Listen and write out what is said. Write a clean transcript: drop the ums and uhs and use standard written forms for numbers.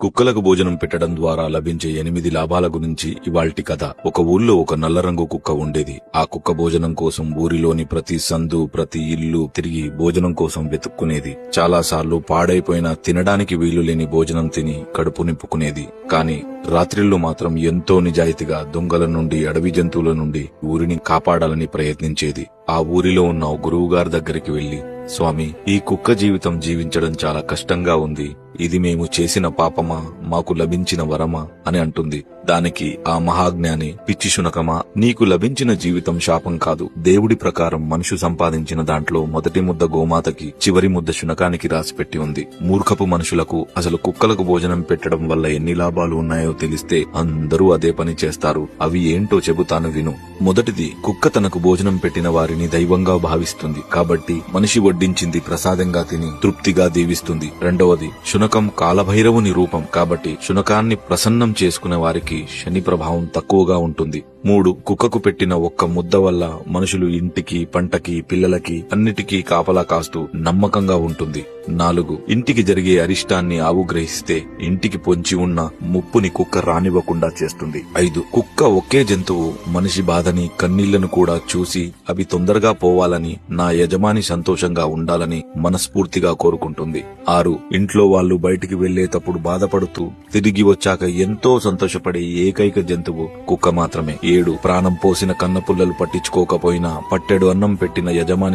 కుక్కలకు భోజనం పెట్టడం ద్వారా లభించే 8 లాభాల గురించి ఇవాల్టి కథ. ఒక ఊళ్ళో ఒక నల్ల రంగు కుక్క ఉండేది. ఆ కుక్క భోజనం కోసం ఊరిలోని ప్రతి సందు, ప్రతి ఇల్లు తిరిగి భోజనం కోసం వెతుక్కునేది. చాలాసార్లు పాడైపోయిన, తినడానికి వీలు లేని భోజనం తిని కడుపు నింపుకునేది. కాని రాత్రిళ్లు మాత్రం ఎంతో నిజాయితీగా దొంగల నుండి, అడవి జంతువుల నుండి ఊరిని కాపాడాలని ప్రయత్నించేది. ఆ ఊరిలో ఉన్న గురువుగారి దగ్గరికి వెళ్లి, స్వామి, ఈ కుక్క జీవితం జీవించడం చాలా కష్టంగా ఉంది. ఇది మేము చేసిన పాపమా, మాకు లభించిన వరమా అని అంటుంది. దానికి ఆ మహాజ్ఞాని, పిచ్చి శునకమా, నీకు లభించిన జీవితం శాపం కాదు. దేవుడి ప్రకారం మనుషు సంపాదించిన దాంట్లో మొదటి ముద్ద గోమాతకి, చివరి ముద్ద శునకానికి రాసిపెట్టి ఉంది. మూర్ఖపు మనుషులకు అసలు కుక్కలకు భోజనం పెట్టడం వల్ల ఎన్ని లాభాలు ఉన్నాయో తెలిస్తే అందరూ అదే పని చేస్తారు. అవి ఏంటో చెబుతాను విను. మొదటిది, కుక్క తనకు భోజనం పెట్టిన వారిని దైవంగా భావిస్తుంది కాబట్టి మనిషి వడ్డించింది ప్రసాదంగా తిని తృప్తిగా దీవిస్తుంది. రెండవది, శునకం కాలభైరవుని రూపం కాబట్టి శునకాన్ని ప్రసన్నం చేసుకునే వారికి శని ప్రభావం తక్కువగా ఉంటుంది. 3, కుక్కకు పెట్టిన ఒక్క ముద్ద వల్ల మనుషులు ఇంటికి, పంటకి, పిల్లలకి అన్నిటికీ కాపలా కాస్తూ నమ్మకంగా ఉంటుంది. 4, ఇంటికి జరిగే అరిష్టాన్ని ఆవు గ్రహిస్తే ఇంటికి పొంచి ఉన్న ముప్పుని కుక్క రానివ్వకుండా చేస్తుంది. 5, కుక్క ఒకే జంతువు మనిషి బాధని, కన్నీళ్లను కూడా చూసి అవి తొందరగా పోవాలని, నా యజమాని సంతోషంగా ఉండాలని మనస్ఫూర్తిగా కోరుకుంటుంది. 6, ఇంట్లో వాళ్ళు బయటికి వెళ్లేటప్పుడు బాధపడుతూ తిరిగి వచ్చాక ఎంతో సంతోషపడే ఏకైక జంతువు కుక్క మాత్రమే. 7, ప్రాణం పోసిన కన్నపుల్లలు పట్టించుకోకపోయినా పట్టెడు అన్నం పెట్టిన యజమాని